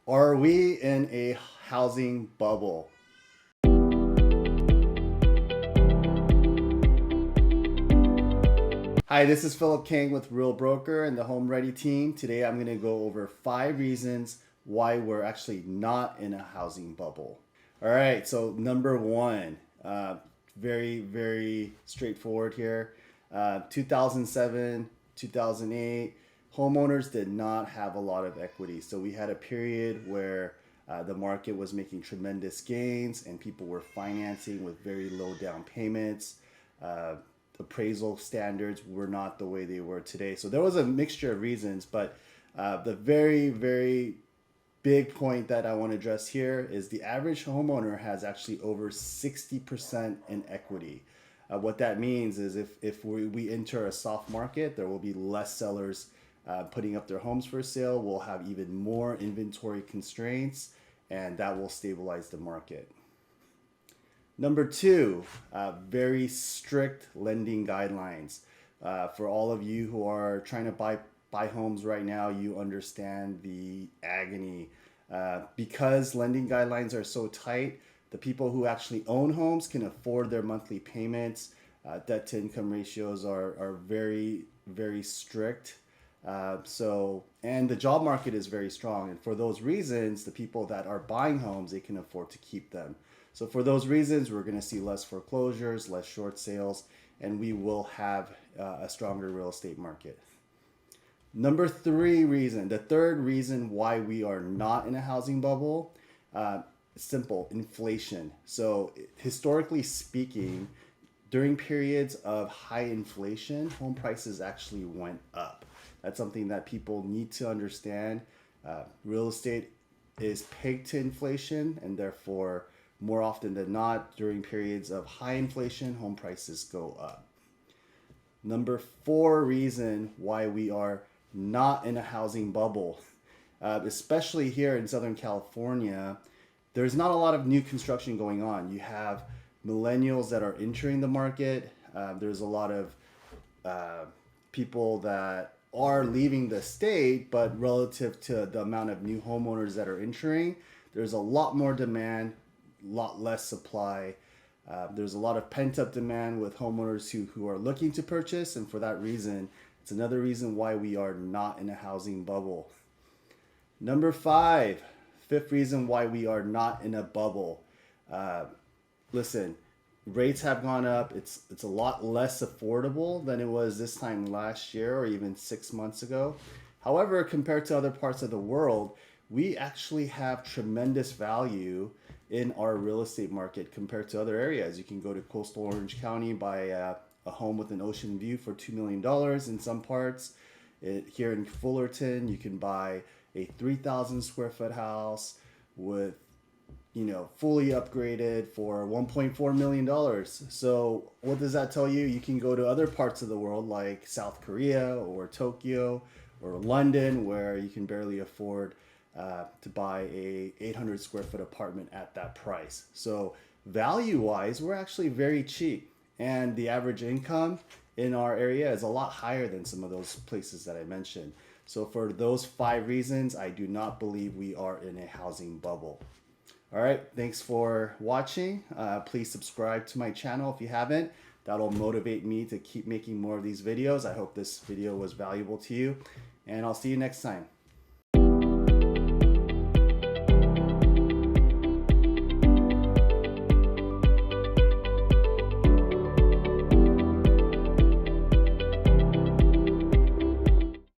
Are we in a housing bubble? Hi, this is Philip Kang with Real Broker and the Home Ready team. Today I'm going to go over 5 reasons why we're actually not in a housing bubble. All right, so number one, very straightforward here. 2007, 2008, homeowners did not have a lot of equity. So we had a period where the market was making tremendous gains and people were financing with very low down payments. Appraisal standards were not the way they were today. So there was a mixture of reasons, but the very big point that I want to address here is the average homeowner has actually over 60% in equity. What that means is if we enter a soft market, there will be less sellers putting up their homes for sale. We'll have even more inventory constraints, and that will stabilize the market. Number two, very strict lending guidelines. For all of you who are trying to buy homes right now, you understand the agony. Because lending guidelines are so tight, the people who actually own homes can afford their monthly payments. Debt to income ratios are very strict. And the job market is very strong. And for those reasons, the people that are buying homes, they can afford to keep them. So for those reasons, we're going to see less foreclosures, less short sales, and we will have a stronger real estate market. Number three reason, the third reason why we are not in a housing bubble, simple, inflation. So historically speaking, during periods of high inflation, home prices actually went up. That's something that people need to understand. Real estate is pegged to inflation, and therefore, more often than not, during periods of high inflation, home prices go up. Number four reason why we are not in a housing bubble, especially here in Southern California, there's not a lot of new construction going on. You have millennials that are entering the market. There's a lot of people that are leaving the state, but relative to the amount of new homeowners that are entering, there's a lot more demand, a lot less supply. There's a lot of pent-up demand with homeowners who are looking to purchase, and for that reason, it's another reason why we are not in a housing bubble. Number five, fifth reason why we are not in a bubble. Listen, rates have gone up. It's a lot less affordable than it was this time last year or even 6 months ago. However, compared to other parts of the world, we actually have tremendous value in our real estate market compared to other areas. You can go to coastal Orange County, buy a home with an ocean view for $2 million in some parts. Here in Fullerton, you can buy a 3,000 square foot house with, fully upgraded for $1.4 million. So what does that tell you? You can go to other parts of the world like South Korea or Tokyo or London, where you can barely afford to buy a 800 square foot apartment at that price. So value wise, we're actually very cheap, and the average income in our area is a lot higher than some of those places that I mentioned. So for those 5 reasons, I do not believe we are in a housing bubble. All right, thanks for watching. Please subscribe to my channel if you haven't. That'll motivate me to keep making more of these videos. I hope this video was valuable to you, and I'll see you next time.